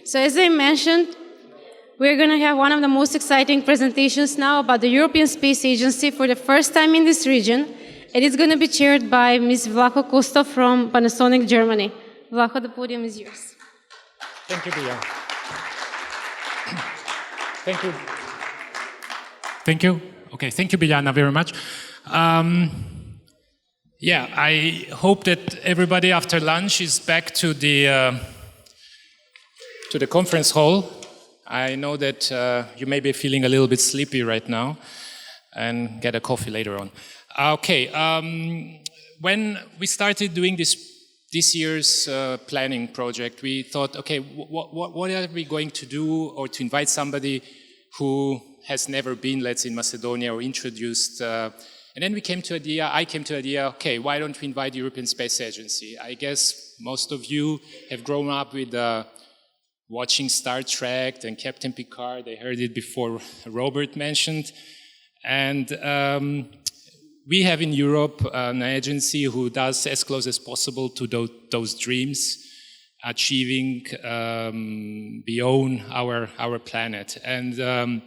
So as I mentioned, we're going to have one of the most exciting presentations now about the European Space Agency for the first time in this region. And it's going to be chaired by Ms. Vlaho Kostov from Panasonic, Germany. Vlaho, the podium is yours. Thank you, Biljana. Thank you. Thank you. Okay, thank you, Biljana, very much. Yeah, I hope that everybody after lunch is back to the conference hall. I know that you may be feeling a little bit sleepy right now, and get a coffee later on. Okay, when we started doing this year's planning project, we thought, okay, what are we going to do, or to invite somebody who has never been, let's say, in Macedonia, or introduced. And then I came to the idea, okay, why don't we invite the European Space Agency? I guess most of you have grown up with watching Star Trek and Captain Picard. I heard it before Robert mentioned. And we have in Europe an agency who does as close as possible to those dreams, achieving beyond our planet. And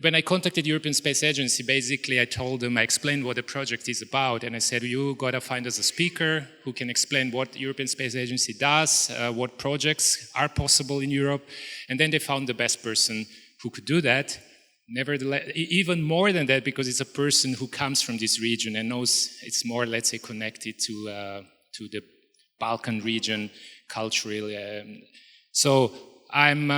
when I contacted the European Space Agency, basically I told them, I explained what the project is about, and I said, you got to find us a speaker who can explain what the European Space Agency does, what projects are possible in Europe, and then they found the best person who could do that. Nevertheless, even more than that, because it's a person who comes from this region and knows it's more, let's say, connected to the Balkan region culturally. So I'm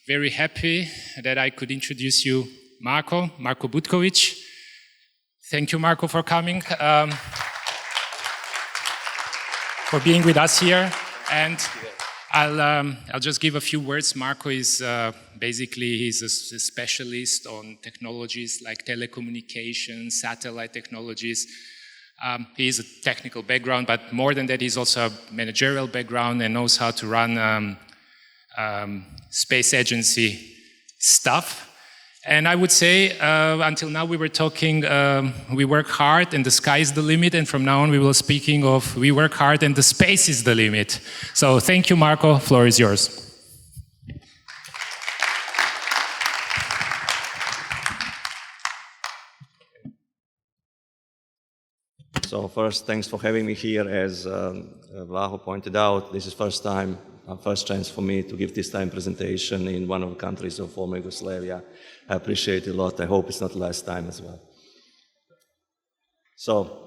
very happy that I could introduce you, Marko Butkovic. Thank you, Marko, for coming, for being with us here. And I'll just give a few words. Marko is basically, he's a specialist on technologies like telecommunications, satellite technologies. He has a technical background, but more than that, he's also a managerial background and knows how to run space agency stuff. And I would say, until now we were talking, we work hard and the sky is the limit, and from now on we will speaking of we work hard and the space is the limit. So thank you, Marko, floor is yours. So first, thanks for having me here. As Vlaho pointed out, this is first chance for me to give this time presentation in one of the countries of former Yugoslavia. I appreciate it a lot. I hope it's not the last time as well. So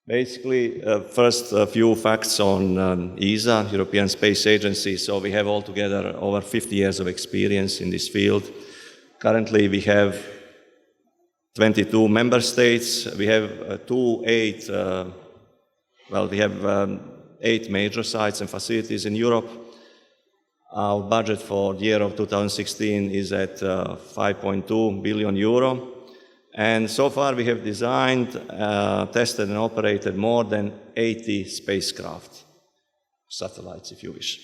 basically, first a few facts on ESA, European Space Agency. So we have altogether over 50 years of experience in this field. Currently, we have 22 member states. We have 8 major sites and facilities in Europe. Our budget for the year of 2016 is at 5.2 billion euro. And so far we have designed, tested and operated more than 80 spacecraft, satellites if you wish.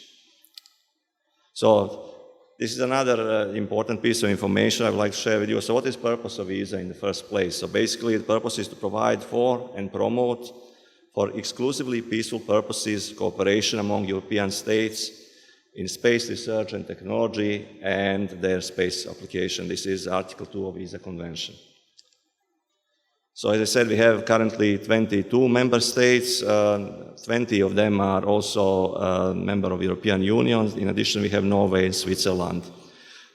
So this is another important piece of information I would like to share with you. So what is the purpose of ESA in the first place? So basically the purpose is to provide for and promote for exclusively peaceful purposes cooperation among European states in space research and technology and their space application. This is Article 2 of ESA Convention. So as I said, we have currently 22 member states. 20 of them are also members of European Union. In addition, we have Norway and Switzerland.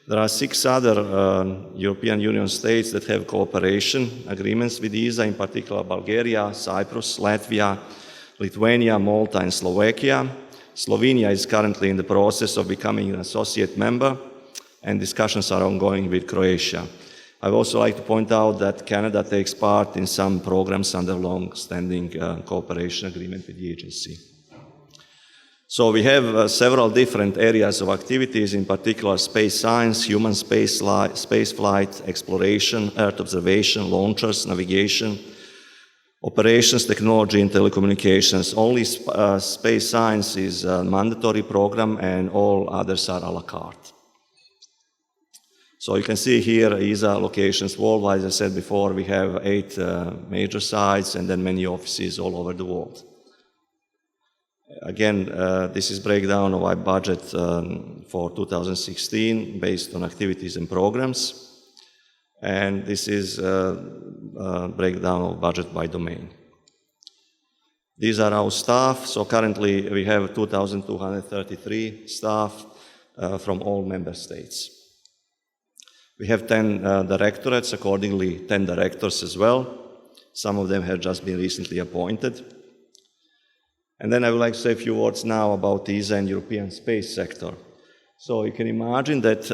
There are 6 other European Union states that have cooperation agreements with ESA, in particular Bulgaria, Cyprus, Latvia, Lithuania, Malta, and Slovakia. Slovenia is currently in the process of becoming an associate member, and discussions are ongoing with Croatia. I would also like to point out that Canada takes part in some programs under long-standing cooperation agreement with the agency. So we have several different areas of activities, in particular space science, human space flight, exploration, Earth observation, launchers, navigation, operations, technology, and telecommunications. Only space science is a mandatory program, and all others are a la carte. So you can see here ESA locations worldwide. As I said before, we have 8 major sites and then many offices all over the world. Again, this is breakdown of our budget for 2016 based on activities and programs. And this is breakdown of budget by domain. These are our staff. So currently we have 2,233 staff from all member states. We have 10 directorates, accordingly 10 directors as well. Some of them have just been recently appointed. And then I would like to say a few words now about ESA and European space sector. So you can imagine that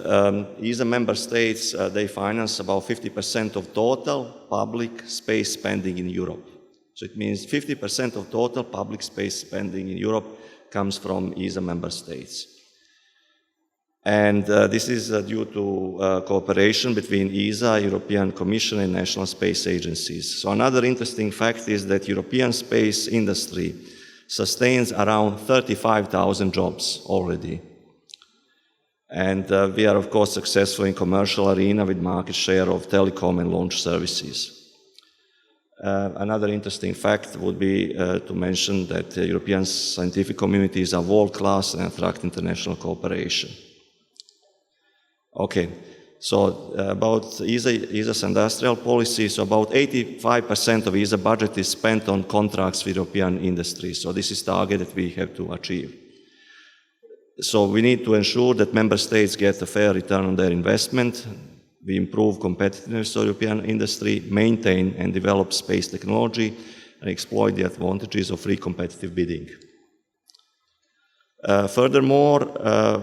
ESA member states, they finance about 50% of total public space spending in Europe. So it means 50% of total public space spending in Europe comes from ESA member states. And this is due to cooperation between ESA, European Commission and national space agencies. So another interesting fact is that European space industry sustains around 35,000 jobs already. And we are, of course, successful in commercial arena with market share of telecom and launch services. Another interesting fact would be to mention that the European scientific communities are world-class and attract international cooperation. Okay, so about ESA's industrial policy, so about 85% of ESA budget is spent on contracts with European industry. So this is the target that we have to achieve. So we need to ensure that member states get a fair return on their investment. We improve competitiveness of European industry, maintain and develop space technology, and exploit the advantages of free competitive bidding. Furthermore,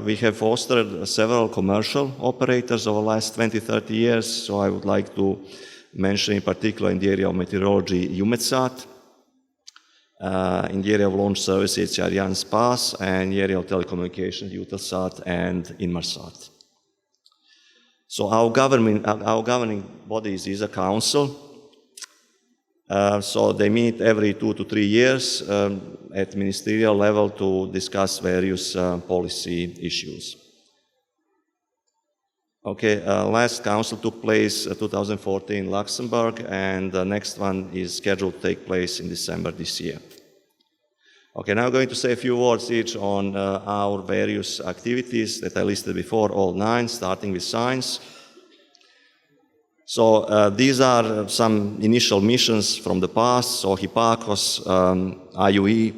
we have fostered several commercial operators over the last 20-30 years. So I would like to mention in particular in the area of meteorology, EUMETSAT, in the area of launch services, Arianespace, and in the area of telecommunications, Eutelsat and Inmarsat. So our governing body is ESA Council. So they meet every 2 to 3 years at ministerial level to discuss various policy issues. Okay, last council took place 2014 in Luxembourg, and the next one is scheduled to take place in December this year. Okay, now I'm going to say a few words each on our various activities that I listed before, all 9, starting with science. So these are some initial missions from the past, so Hipparcos, IUE,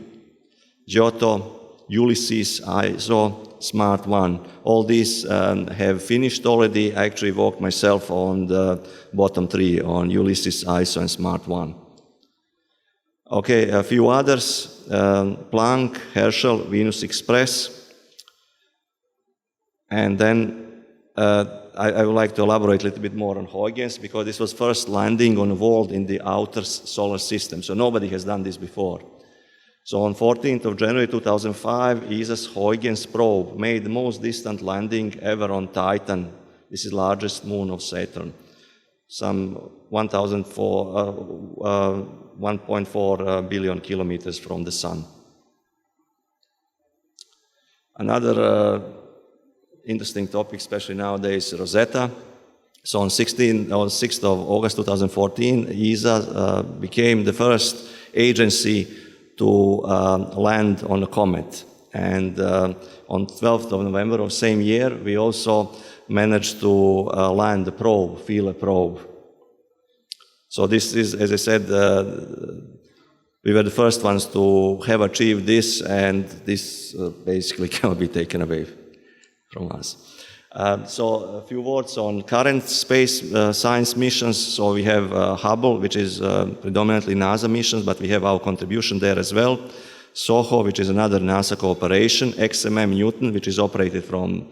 Giotto, Ulysses, ISO, Smart 1. All these have finished already. I actually worked myself on the bottom 3, on Ulysses, ISO, and Smart 1. Okay, a few others, Planck, Herschel, Venus Express. And then I would like to elaborate a little bit more on Huygens, because this was first landing on a world in the outer solar system. So nobody has done this before. So on 14th of January 2005, ESA's Huygens probe made the most distant landing ever on Titan. This is the largest moon of Saturn, some 1.4 billion kilometers from the sun. Another interesting topic, especially nowadays, Rosetta. So on 6th of August 2014, ESA became the first agency to land on a comet. And on 12th of November of the same year, we also managed to land the probe, Philae probe. So this is, as I said, we were the first ones to have achieved this, and this basically cannot be taken away from us. So a few words on current space science missions. So we have Hubble, which is predominantly NASA missions, but we have our contribution there as well. SOHO, which is another NASA cooperation. XMM Newton, which is operated from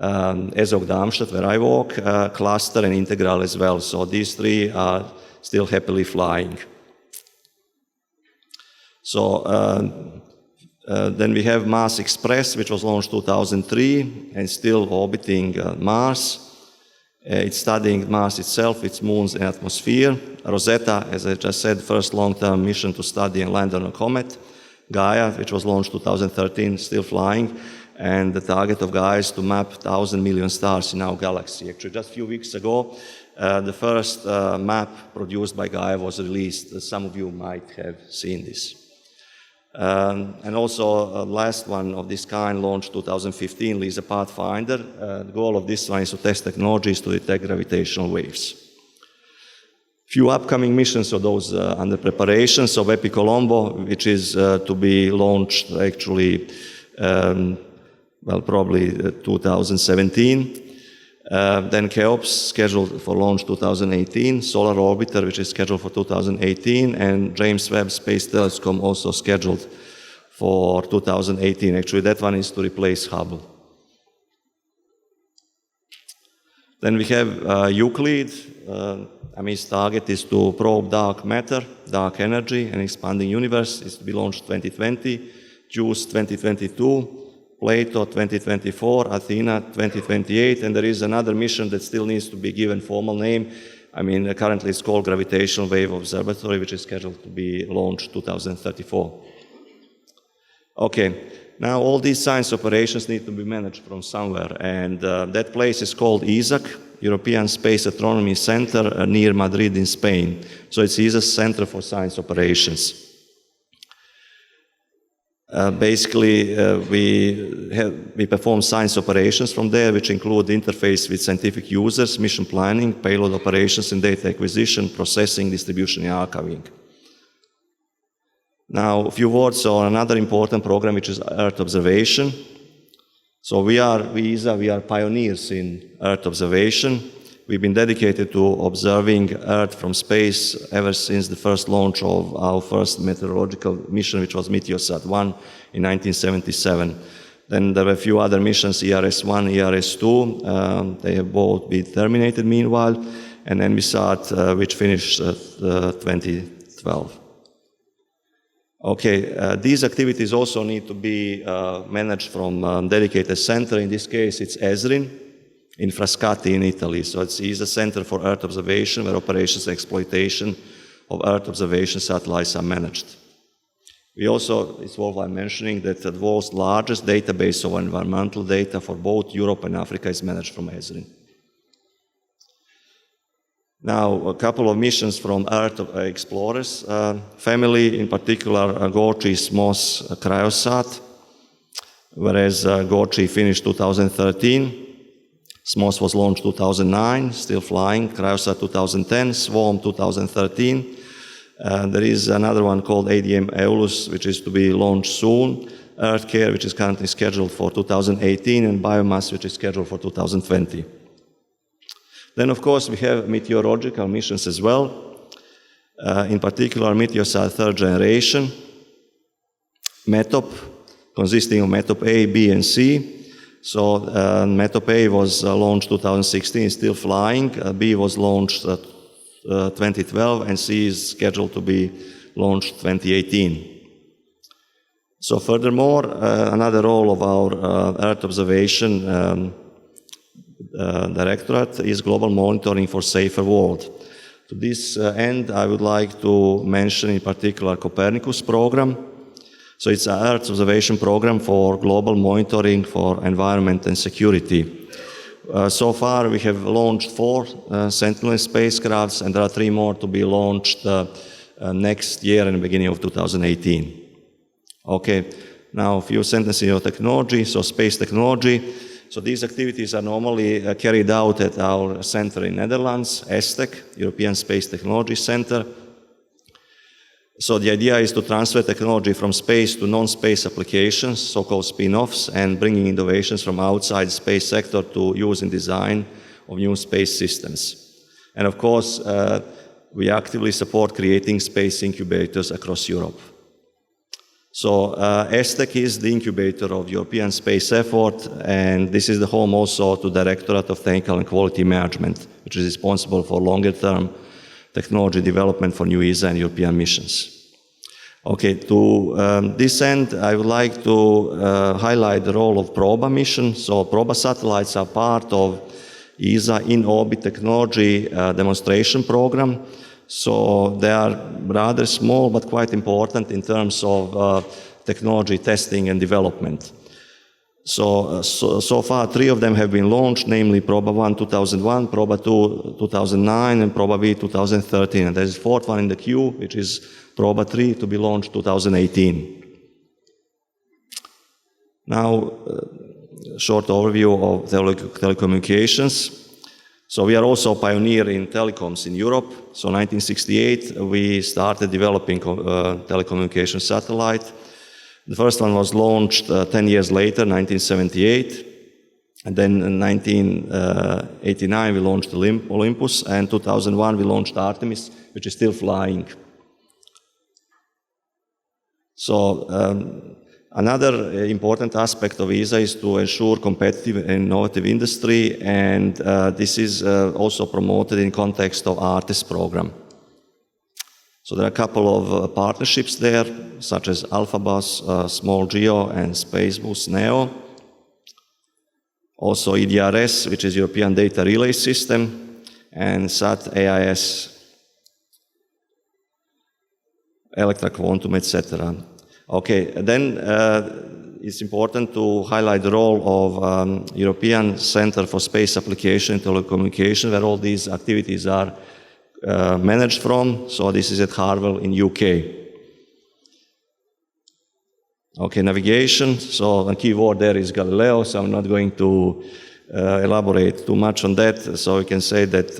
ESOC Darmstadt, where I work. Cluster and Integral as well. So these 3 are still happily flying. So then we have Mars Express, which was launched 2003 and still orbiting Mars. It's studying Mars itself, its moons and atmosphere. Rosetta, as I just said, first long-term mission to study and land on a comet. Gaia, which was launched 2013, still flying. And the target of Gaia is to map 1,000 million stars in our galaxy. Actually, just a few weeks ago, the first map produced by Gaia was released. Some of you might have seen this. And also last one of this kind launched 2015, LISA Pathfinder. The goal of this one is to test technologies to detect gravitational waves. Few upcoming missions are those under preparation. So WEPI Colombo, which is to be launched actually, probably 2017. Then Cheops, scheduled for launch 2018. Solar Orbiter, which is scheduled for 2018. And James Webb Space Telescope, also scheduled for 2018. Actually, that one is to replace Hubble. Then we have Euclid. Its target is to probe dark matter, dark energy, and expanding universe. It's to be launched 2020, JUICE 2022, Plato 2024, Athena 2028, and there is another mission that still needs to be given formal name. Currently it's called Gravitational Wave Observatory, which is scheduled to be launched 2034. Okay, now all these science operations need to be managed from somewhere, and that place is called ESAC, European Space Astronomy Center, near Madrid in Spain. So it's ESA's Center for Science Operations. We perform science operations from there, which include interface with scientific users, mission planning, payload operations, and data acquisition, processing, distribution, and archiving. Now, a few words on another important program, which is Earth observation. So we are pioneers in Earth observation. We've been dedicated to observing Earth from space ever since the first launch of our first meteorological mission, which was Meteosat-1 in 1977. Then there were a few other missions, ERS-1, ERS-2. They have both been terminated meanwhile, and NBSAT, which finished 2012. Okay, these activities also need to be managed from a dedicated center. In this case, it's ESRIN in Frascati in Italy. So it's a center for Earth observation, where operations and exploitation of Earth observation satellites are managed. It's worthwhile mentioning that the world's largest database of environmental data for both Europe and Africa is managed from ESRIN. Now, a couple of missions from Earth Explorers family, in particular Gorczy's MOS Cryosat, whereas Gorczy finished 2013. SMOS was launched 2009, still flying, Cryosat 2010, Swarm 2013. There is another one called ADM Aulus, which is to be launched soon, EarthCare, which is currently scheduled for 2018, and Biomass, which is scheduled for 2020. Then, of course, we have meteorological missions as well, in particular Meteosat third generation, METOP, consisting of METOP A, B, and C. So METOP A was launched 2016, still flying. B was launched 2012, and C is scheduled to be launched 2018. So furthermore, another role of our Earth observation directorate is global monitoring for safer world. To this end, I would like to mention in particular Copernicus program. So it's an Earth observation program for global monitoring for environment and security. So far, we have launched 4 Sentinel spacecrafts, and there are 3 more to be launched next year in the beginning of 2018. Okay, now a few sentences on technology. So space technology. So these activities are normally carried out at our center in Netherlands, ESTEC, European Space Technology Center. So the idea is to transfer technology from space to non-space applications, so-called spin-offs, and bringing innovations from outside the space sector to use in design of new space systems. And of course, we actively support creating space incubators across Europe. So ESTEC is the incubator of European space effort, and this is the home also to the Directorate of Technical and Quality Management, which is responsible for longer-term technology development for new ESA and European missions. Okay, to this end, I would like to highlight the role of PROBA mission. So PROBA satellites are part of ESA in-orbit technology demonstration program. So they are rather small but quite important in terms of technology testing and development. So far 3 of them have been launched, namely PROBA-1 2001, PROBA-2 2009, and PROBA-V 2013. And there's a 4th one in the queue, which is PROBA-3 to be launched 2018. Now, short overview of telecommunications. So we are also a pioneer in telecoms in Europe. So 1968, we started developing telecommunication satellite. The first one was launched 10 years later, 1978. And then in 1989, we launched Olympus, and 2001, we launched Artemis, which is still flying. So another important aspect of ESA is to ensure competitive and innovative industry, and this is also promoted in context of ARTES program. So there are a couple of partnerships there, such as AlphaBus, Small Geo, and Spacebus Neo. Also EDRS, which is European Data Relay System, and SAT AIS, Electra Quantum, etc. Okay, then it's important to highlight the role of European Center for Space Application and Telecommunication, where all these activities are managed from. So this is at Harwell in UK. Okay, navigation. So a key word there is Galileo, so I'm not going to elaborate too much on that. So we can say that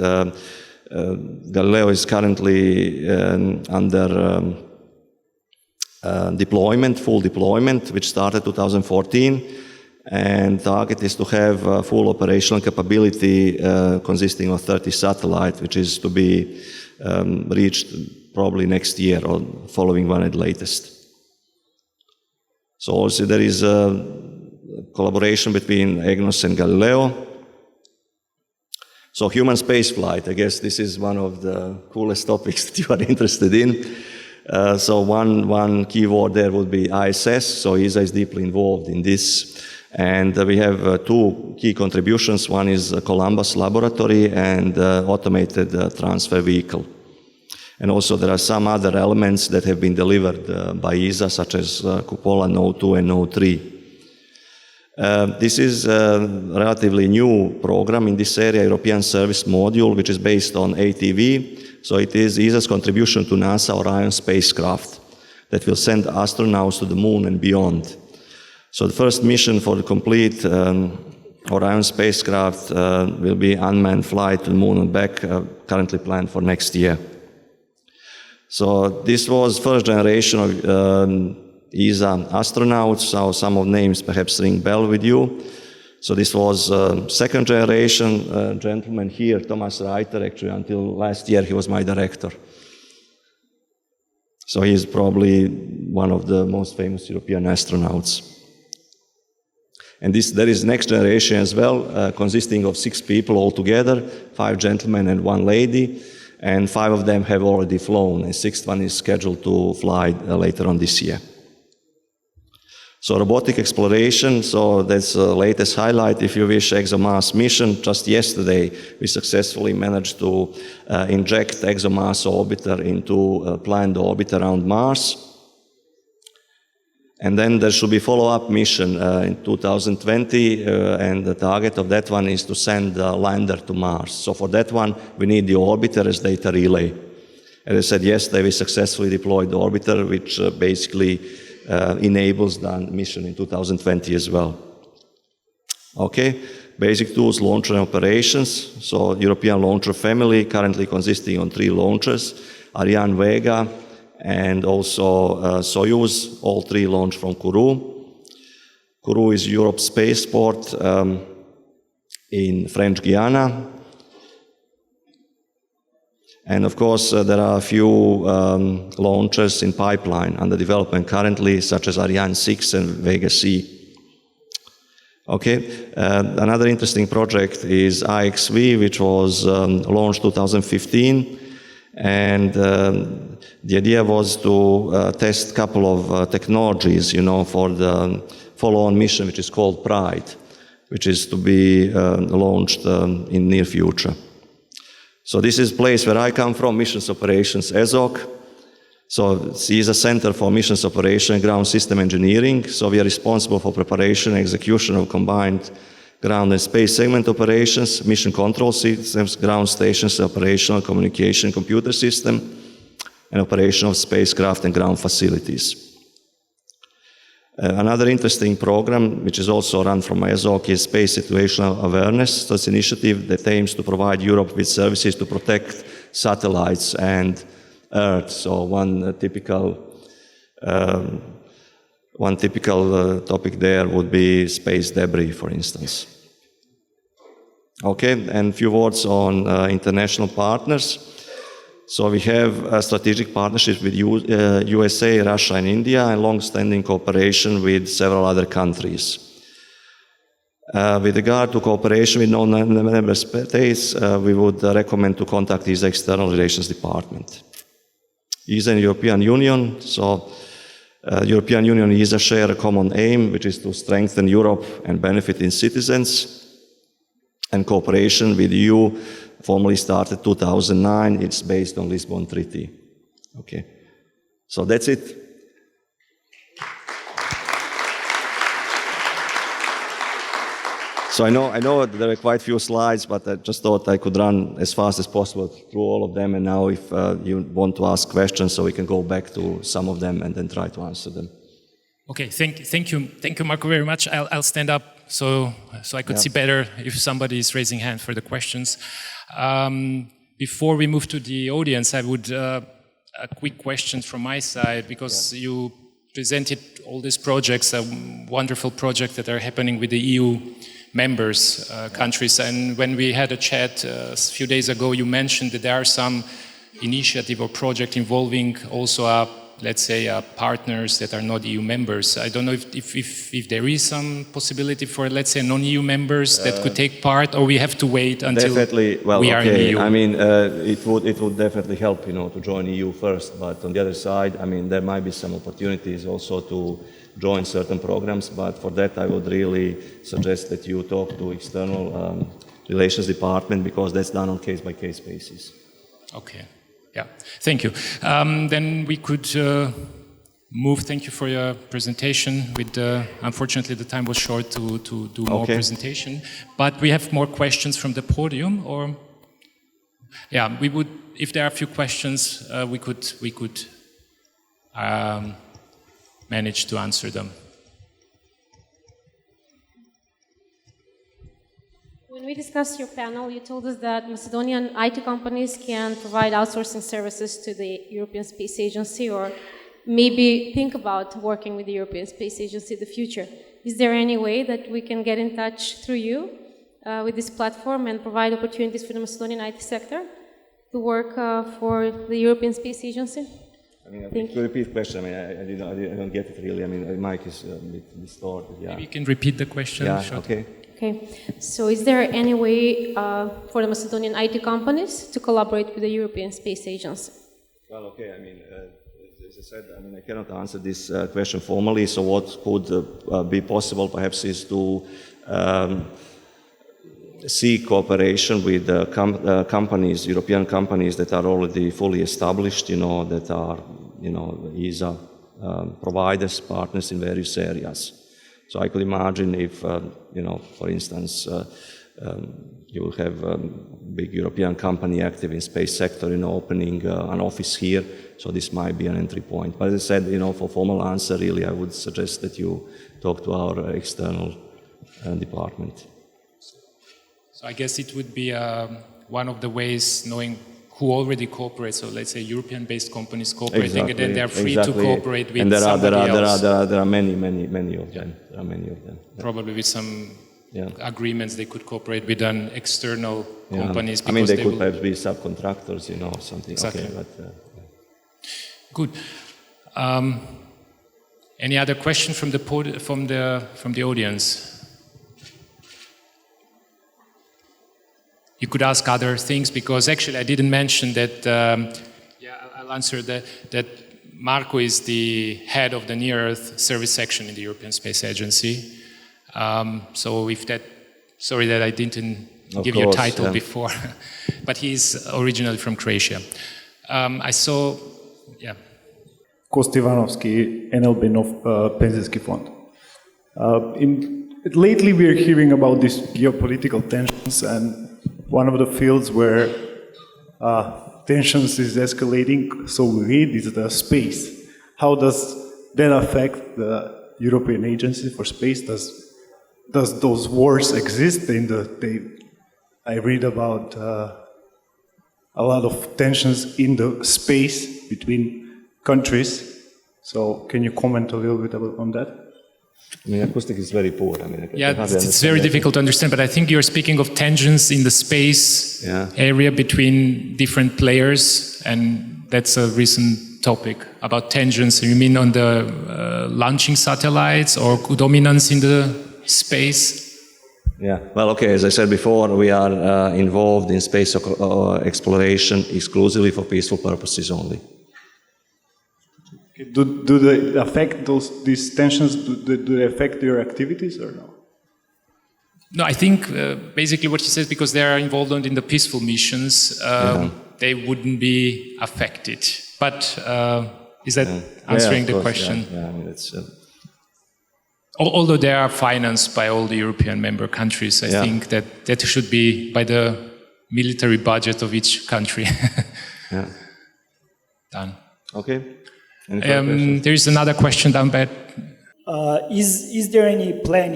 Galileo is currently under deployment, full deployment, which started 2014. And target is to have full operational capability consisting of 30 satellites, which is to be reached probably next year or following one at latest. So also there is a collaboration between EGNOS and Galileo. So human spaceflight, I guess this is one of the coolest topics that you are interested in. So one key word there would be ISS, so ESA is deeply involved in this. And we have two key contributions. One is Columbus Laboratory and automated transfer vehicle. And also there are some other elements that have been delivered by ESA, such as Cupola Node 2 and Node 3. This is a relatively new program in this area, European Service Module, which is based on ATV. So it is ESA's contribution to NASA Orion spacecraft that will send astronauts to the moon and beyond. So the first mission for the complete Orion spacecraft will be unmanned flight to the moon and back, currently planned for next year. So this was first generation of ESA astronauts, so some of names perhaps ring bell with you. So this was second generation gentleman here, Thomas Reiter, actually until last year he was my director. So he's probably one of the most famous European astronauts. And there is next generation as well, consisting of 6 people altogether, 5 gentlemen and 1 lady. And 5 of them have already flown. A 6th one is scheduled to fly later on this year. So robotic exploration, so that's the latest highlight, if you wish, ExoMars mission. Just yesterday, we successfully managed to inject ExoMars orbiter into a planned orbit around Mars. And then there should be follow-up mission in 2020, and the target of that one is to send a lander to Mars. So for that one, we need the orbiter as data relay. As I said yesterday, we successfully deployed the orbiter, which basically enables the mission in 2020 as well. Okay, basic tools, launcher and operations. So European launcher family, currently consisting of 3 launchers, Ariane, Vega, and also Soyuz, all 3 launched from Kourou. Kourou is Europe's spaceport in French Guiana. And of course, there are a few launchers in pipeline under development currently, such as Ariane 6 and Vega C. Okay, another interesting project is IXV, which was launched 2015. And the idea was to test a couple of technologies, for the follow-on mission, which is called Pride, which is to be launched in near future. So this is a place where I come from, Missions Operations, ESOC. So it's a Center for Missions Operation and Ground System Engineering. So we are responsible for preparation and execution of combined ground and space segment operations, mission control systems, ground stations, operational communication computer system, and operation of spacecraft and ground facilities. Another interesting program, which is also run from ESOC, is Space Situational Awareness. So it's an initiative that aims to provide Europe with services to protect satellites and Earth. So one typical topic there would be space debris, for instance. Okay, and a few words on international partners. So we have strategic partnerships with USA, Russia, and India, and long-standing cooperation with several other countries. With regard to cooperation with non-member states, we would recommend to contact ESA External Relations Department. ESA and European Union, so European Union and ESA share a common aim, which is to strengthen Europe and benefit its citizens. And cooperation with the EU formally started 2009. It's based on Lisbon Treaty. Okay, so that's it. So I know there are quite a few slides, but I just thought I could run as fast as possible through all of them. And now if you want to ask questions, so we can go back to some of them and then try to answer them. Okay, thank you, Marko, very much. I'll stand up so I could see better if somebody is raising hand for the questions. Before we move to the audience, I would a quick question from my side, because you presented all these projects, a wonderful project that are happening with the EU members countries. And when we had a chat a few days ago, you mentioned that there are some initiative or project involving also let's say partners that are not EU members. I don't know if there is some possibility for, let's say, non-EU members that could take part, or we have to wait until we are in the EU. I mean, it would definitely help, to join EU first. But on the other side, I mean, there might be some opportunities also to join certain programs. But for that, I would really suggest that you talk to External Relations Department, because that's done on case-by-case basis. Okay. Yeah, thank you. Then we could move. Thank you for your presentation. Unfortunately, the time was short to do more presentation, but we have more questions from the podium. Or we would, if there are a few questions, we could manage to answer them. When we discussed your panel, you told us that Macedonian IT companies can provide outsourcing services to the European Space Agency, or maybe think about working with the European Space Agency in the future. Is there any way that we can get in touch through you with this platform and provide opportunities for the Macedonian IT sector to work for the European Space Agency? I mean, to repeat the question, I mean, I don't get it really. I mean, the mic is a bit distorted. Yeah. Maybe you can repeat the question. Yeah, shortly. Okay, so is there any way for the Macedonian IT companies to collaborate with the European Space Agency? Well, okay, I mean, as I said, I mean, I cannot answer this question formally, so what could be possible perhaps is to seek cooperation with companies, European companies that are already fully established, that are, ESA providers, partners in various areas. So I could imagine if, for instance, you will have a big European company active in space sector, opening an office here. So this might be an entry point. But as I said, for formal answer, really, I would suggest that you talk to our external department. So I guess it would be one of the ways, knowing who already cooperates. So let's say European-based companies cooperating, and then they're free to cooperate with somebody else. There are many of them. There are many of them. Probably with some agreements, they could cooperate with an external companies. I mean, they could perhaps be subcontractors, something. Exactly. Okay, but, Good. Any other question from the audience? You could ask other things, because actually I didn't mention that. I'll answer that. Marko is the head of the Near Earth Service Section in the European Space Agency. So sorry that I didn't give you a title before, but he's originally from Croatia. I saw, Kostivanovski, NLB Penzinski Fond. Lately we are hearing about these geopolitical tensions, and one of the fields where tensions is escalating, so we read, is the space. How does that affect the European Agency for Space? Does those wars exist? I read about a lot of tensions in the space between countries. So can you comment a little bit on that? I mean, acoustic is very poor. I mean, it's very difficult to understand, but I think you're speaking of tensions in the space area between different players, and that's a recent topic about tensions. You mean on the launching satellites or dominance in the space? Yeah, well, okay, as I said before, we are involved in space exploration exclusively for peaceful purposes only. Do they affect these tensions? Do they affect your activities or no? No, I think basically what she says, because they are involved in the peaceful missions, they wouldn't be affected. But is that answering the question? Yeah, I mean, it's... Although they are financed by all the European member countries, I think that should be by the military budget of each country. Done. Okay. There is another question down there. Is there any plan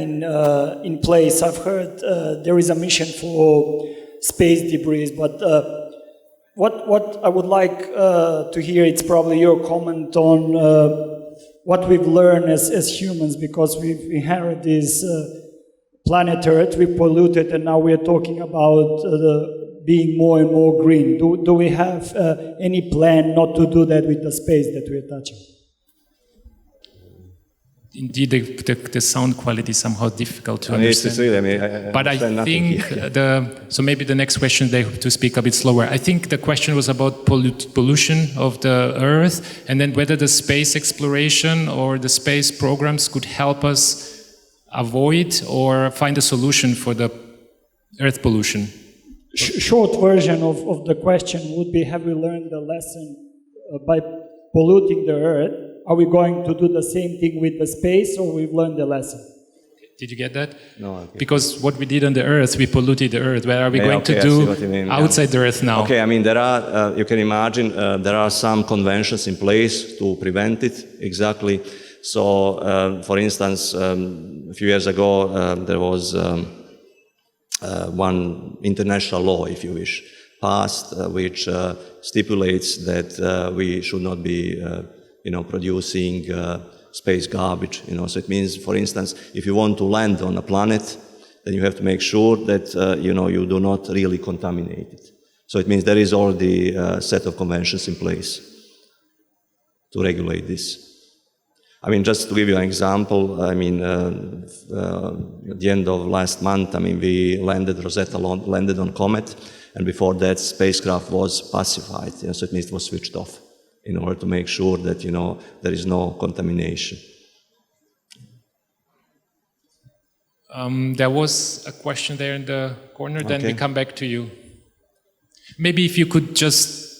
in place? I've heard there is a mission for space debris, but what I would like to hear, it's probably your comment on what we've learned as humans, because we've inherited this planet Earth, we polluted, and now we are talking about being more and more green. Do we have any plan not to do that with the space that we're touching? Indeed, the sound quality is somehow difficult to understand. But I think, so maybe the next question they have to speak a bit slower. I think the question was about pollution of the Earth, and then whether the space exploration or the space programs could help us avoid or find a solution for the Earth pollution. Short version of the question would be, have we learned the lesson by polluting the Earth? Are we going to do the same thing with the space, or we've learned the lesson? Did you get that? No. Okay. Because what we did on the Earth, we polluted the Earth. What are we going to do outside the Earth now? Okay, I mean, there are, you can imagine, there are some conventions in place to prevent it, exactly. So, for instance, a few years ago, there was one international law, if you wish, passed, which stipulates that we should not be producing space garbage, So it means, for instance, if you want to land on a planet, then you have to make sure that, you do not really contaminate it. So it means there is already a set of conventions in place to regulate this. I mean, just to give you an example, I mean, at the end of last month, I mean, Rosetta landed on Comet, and before that, spacecraft was pacified, so it means it was switched off, in order to make sure that, there is no contamination. There was a question there in the corner, then we come back to you. Maybe if you could just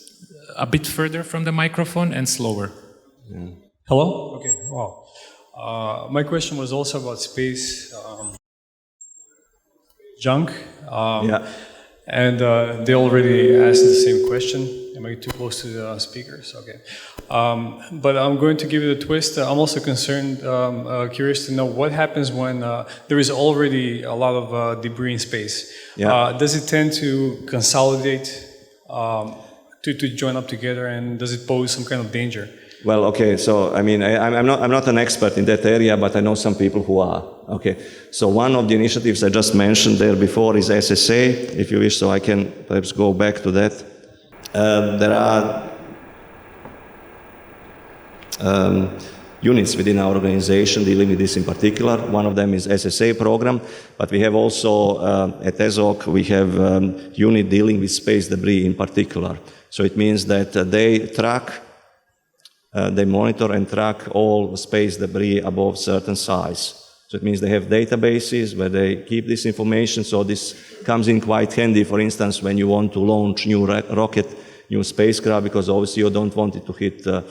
a bit further from the microphone and slower. Yeah. Hello? Okay, wow. My question was also about space junk. And they already asked the same question. Am I too close to the speakers? Okay. But I'm going to give it a twist. I'm also concerned, curious to know what happens when there is already a lot of debris in space. Does it tend to consolidate, to join up together, and does it pose some kind of danger? Well, okay, so I mean, I'm not an expert in that area, but I know some people who are. Okay, so one of the initiatives I just mentioned there before is SSA, if you wish, so I can perhaps go back to that. There are units within our organization dealing with this in particular. One of them is SSA program, but we have also at ESOC, we have unit dealing with space debris in particular. So it means that they monitor and track all space debris above certain size. So it means they have databases where they keep this information, so this comes in quite handy, for instance, when you want to launch new rocket, new spacecraft, because obviously you don't want it to hit a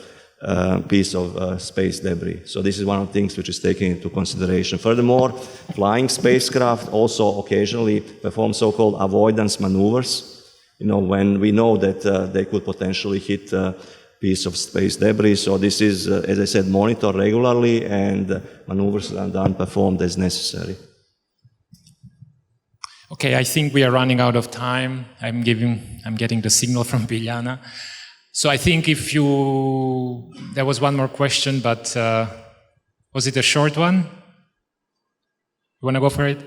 piece of space debris. So this is one of the things which is taken into consideration. Furthermore, flying spacecraft also occasionally perform so-called avoidance maneuvers, when we know that they could potentially hit piece of space debris. So this is, as I said, monitored regularly, and maneuvers are done, performed as necessary. Okay, I think we are running out of time. I'm getting the signal from Biljana. So I think there was one more question, but was it a short one? You want to go for it?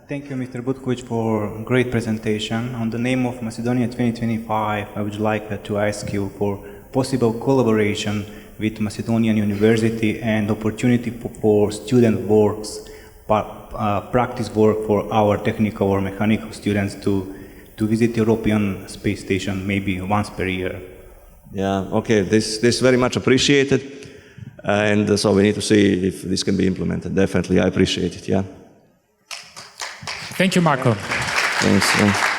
Thank you, Mr. Butkovic, for a great presentation. On the name of Macedonia2025, I would like to ask you for possible collaboration with Macedonian-University and opportunity for student works, practice work for our technical or mechanical students to visit European Space Station maybe once per year. Yeah, okay, this very much appreciated. And so we need to see if this can be implemented. Definitely, I appreciate it, yeah. Thank you, Marko. Thanks.